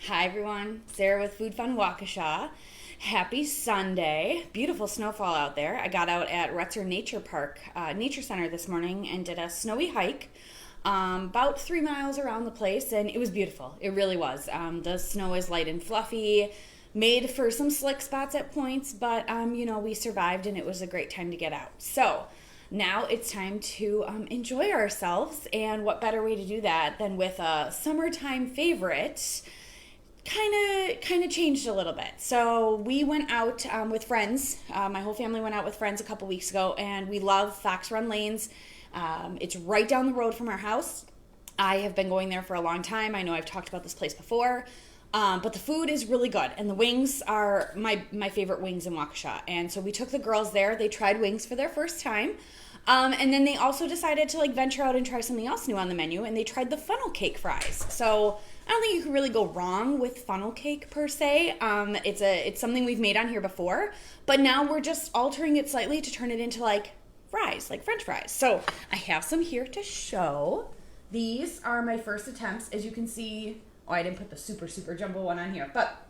Hi everyone, Sarah with Food Fun Waukesha. Happy Sunday. Beautiful snowfall out there. I got out at Retzer Nature Park, Nature Center this morning and did a snowy hike about 3 miles around the place, and it was beautiful. It really was. The snow is light and fluffy, made for some slick spots at points, but we survived and it was a great time to get out. So now it's time to enjoy ourselves, and what better way to do that than with a summertime favorite. Kind of changed a little bit. So we went out with friends. My whole family went out with friends a couple weeks ago, and we love Fox Run Lanes. It's right down the road from our house. I have been going there for a long time. I know I've talked about this place before, but the food is really good, and the wings are my favorite wings in Waukesha. And so we took the girls there. They tried wings for their first time. And then they also decided to venture out and try something else new on the menu, and they tried the funnel cake fries. So I don't think you can really go wrong with funnel cake per se. It's something we've made on here before, but now we're just altering it slightly to turn it into fries, like French fries. So I have some here to show. These are my first attempts. As you can see, I didn't put the super jumbo one on here, but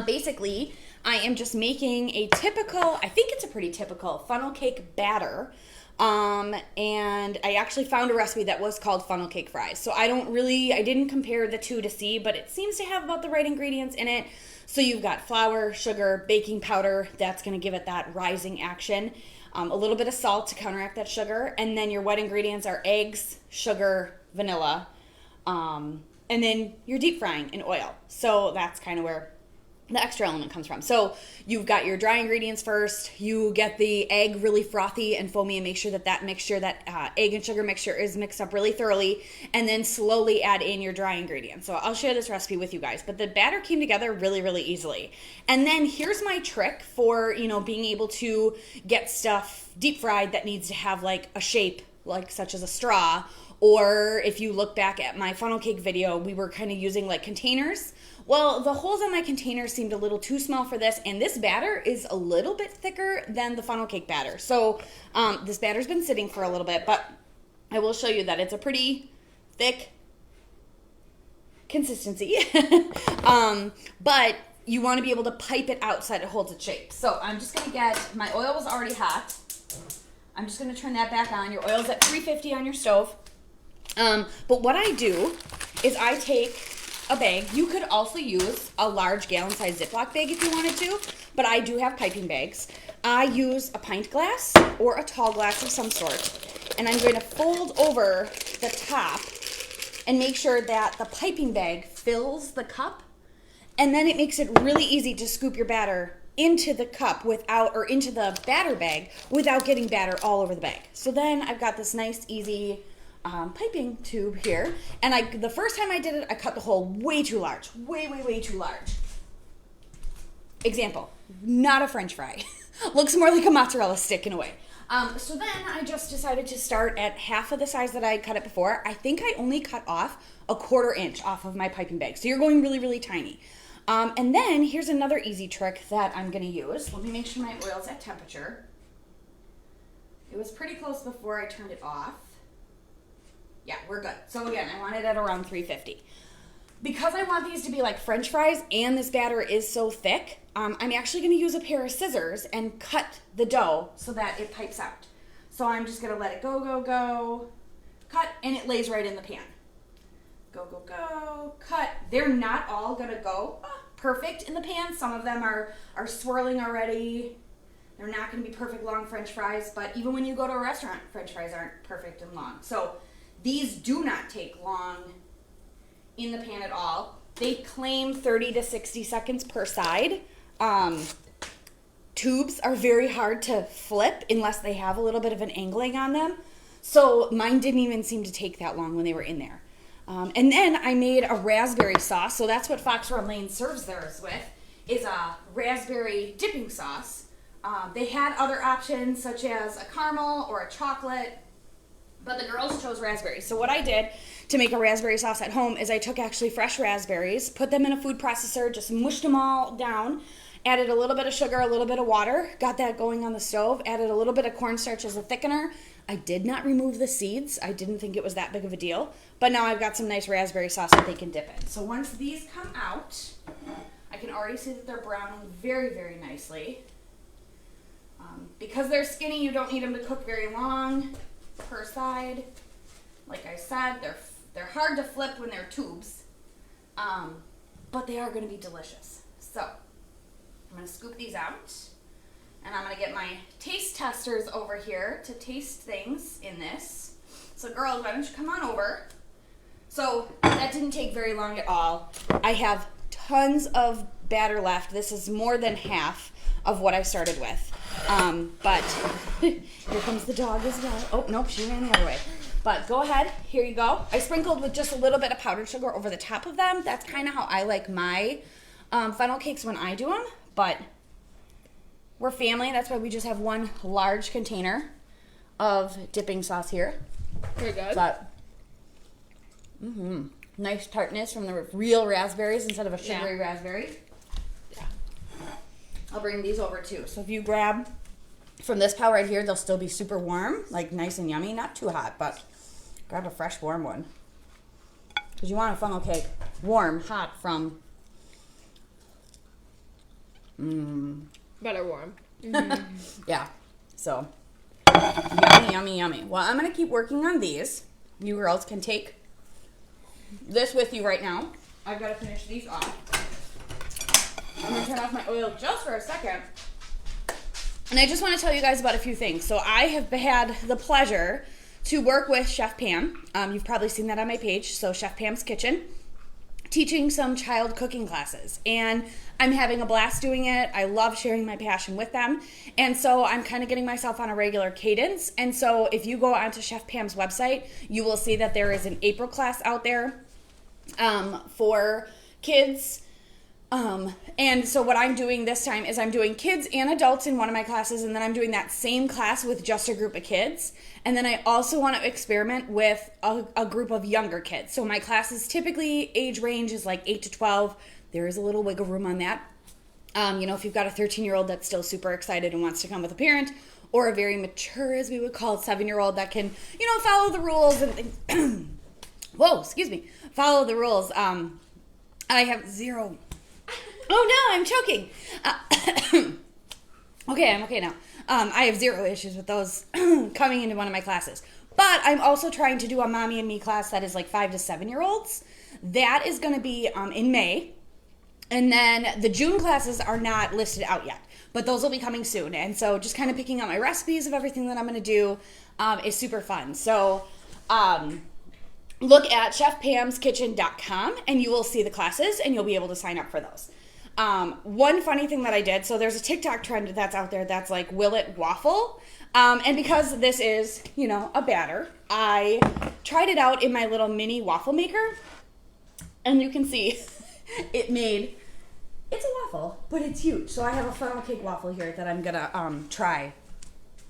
basically I am just making a typical, I think it's a pretty typical funnel cake batter. And I actually found a recipe that was called funnel cake fries. So I didn't compare the two to see, but it seems to have about the right ingredients in it. So you've got flour, sugar, baking powder. That's going to give it that rising action. A little bit of salt to counteract that sugar. And then your wet ingredients are eggs, sugar, vanilla. And then you're deep frying in oil. So that's kind of where the extra element comes from. So you've got your dry ingredients first. You get the egg really frothy and foamy and make sure that mixture, that egg and sugar mixture is mixed up really thoroughly, and then slowly add in your dry ingredients. So I'll share this recipe with you guys, but the batter came together really easily. And then here's my trick for, being able to get stuff deep fried that needs to have a shape, such as a straw. Or if you look back at my funnel cake video, we were kind of using containers. Well, the holes on my container seemed a little too small for this, and this batter is a little bit thicker than the funnel cake batter. So this batter's been sitting for a little bit, but I will show you that it's a pretty thick consistency. But you want to be able to pipe it out so that it holds its shape. So I'm just going to my oil was already hot. I'm just going to turn that back on. Your oil's at 350 on your stove. But what I do is I take a bag. You could also use a large gallon-sized Ziploc bag if you wanted to, but I do have piping bags. I use a pint glass or a tall glass of some sort, and I'm going to fold over the top and make sure that the piping bag fills the cup, and then it makes it really easy to scoop your batter into the cup into the batter bag without getting batter all over the bag. So then I've got this nice, easy piping tube here, and the first time I did it, I cut the hole way too large, way too large. Example, not a French fry. Looks more like a mozzarella stick in a way. So then I just decided to start at half of the size that I had cut it before. I think I only cut off a 1/4 inch off of my piping bag, so you're going really tiny. And then here's another easy trick that I'm going to use. Let me make sure my oil's at temperature. It was pretty close before I turned it off. Yeah, we're good. So again, I want it at around 350. Because I want these to be like French fries and this batter is so thick, I'm actually going to use a pair of scissors and cut the dough so that it pipes out. So I'm just going to let it go, cut, and it lays right in the pan. Go, cut. They're not all going to go perfect in the pan. Some of them are swirling already. They're not going to be perfect long French fries, but even when you go to a restaurant, French fries aren't perfect and long. So these do not take long in the pan at all. They claim 30 to 60 seconds per side. Tubes are very hard to flip unless they have a little bit of an angling on them. So mine didn't even seem to take that long when they were in there. And then I made a raspberry sauce. So that's what Fox Run Lane serves theirs with, is a raspberry dipping sauce. They had other options such as a caramel or a chocolate, but the girls chose raspberries. So what I did to make a raspberry sauce at home is I took actually fresh raspberries, put them in a food processor, just mushed them all down, added a little bit of sugar, a little bit of water, got that going on the stove, added a little bit of cornstarch as a thickener, I did not remove the seeds. I didn't think it was that big of a deal. But now I've got some nice raspberry sauce that they can dip in. So once these come out, I can already see that they're browning very, very nicely. Because they're skinny, you don't need them to cook very long per side. Like I said, they're hard to flip when they're tubes, but they are going to be delicious. So I'm going to scoop these out, and I'm going to get my taste testers over here to taste things in this. So girls, why don't you come on over? So that didn't take very long at all. I have tons of batter left. This is more than half of what I started with. But here comes the dog as well. Oh, nope, she ran the other way. But go ahead, here you go. I sprinkled with just a little bit of powdered sugar over the top of them. That's kind of how I like my funnel cakes when I do them. But we're family, that's why we just have one large container of dipping sauce here. Very good. But, nice tartness from the real raspberries instead of a sugary raspberry. I'll bring these over too. So if you grab from this pile right here, they'll still be super warm, like nice and yummy. Not too hot, but grab a fresh warm one. Because you want a funnel cake warm, hot from... Better warm. Yeah. So, yummy, yummy, yummy. Well, I'm going to keep working on these. You girls can take this with you right now. I've got to finish these off. I'm going to turn off my oil just for a second. And I just want to tell you guys about a few things. So I have had the pleasure to work with Chef Pam. You've probably seen that on my page. So Chef Pam's Kitchen, teaching some child cooking classes. And I'm having a blast doing it. I love sharing my passion with them. And so I'm kind of getting myself on a regular cadence. And so if you go onto Chef Pam's website, you will see that there is an April class out there for kids. And so what I'm doing this time is I'm doing kids and adults in one of my classes, and then I'm doing that same class with just a group of kids. And then I also want to experiment with a group of younger kids. So my classes typically age range is like 8 to 12. There is a little wiggle room on that. If you've got a 13-year-old that's still super excited and wants to come with a parent, or a very mature, as we would call it, 7-year-old that can, follow the rules and things. Whoa, excuse me. Follow the rules. I have zero... Oh no, I'm choking. Okay, I'm okay now. I have zero issues with those coming into one of my classes. But I'm also trying to do a mommy and me class that is like 5 to 7-year-olds. That is going to be in May. And then the June classes are not listed out yet. But those will be coming soon. And so just kind of picking out my recipes of everything that I'm going to do is super fun. So look at chefpamskitchen.com and you will see the classes and you'll be able to sign up for those. One funny thing that I did, so there's a TikTok trend that's out there that's like, will it waffle? And because this is, a batter, I tried it out in my little mini waffle maker, and you can see it's a waffle, but it's huge. So I have a funnel cake waffle here that I'm gonna try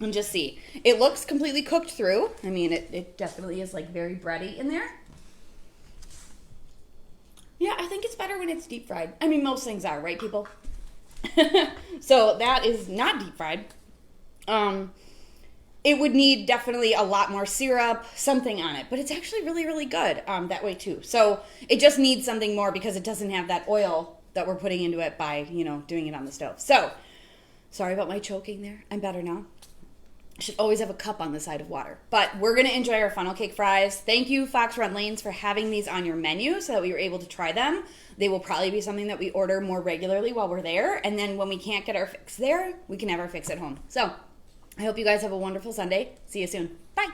and just see. It looks completely cooked through. I mean, it definitely is like very bready in there. Yeah, I think it's better when it's deep fried. I mean, most things are, right, people? So that is not deep fried. It would need definitely a lot more syrup, something on it. But it's actually really, really good that way, too. So it just needs something more because it doesn't have that oil that we're putting into it by, doing it on the stove. So, sorry about my choking there. I'm better now. I should always have a cup on the side of water. But we're going to enjoy our funnel cake fries. Thank you, Fox Run Lanes, for having these on your menu so that we were able to try them. They will probably be something that we order more regularly while we're there. And then when we can't get our fix there, we can have our fix at home. So I hope you guys have a wonderful Sunday. See you soon. Bye.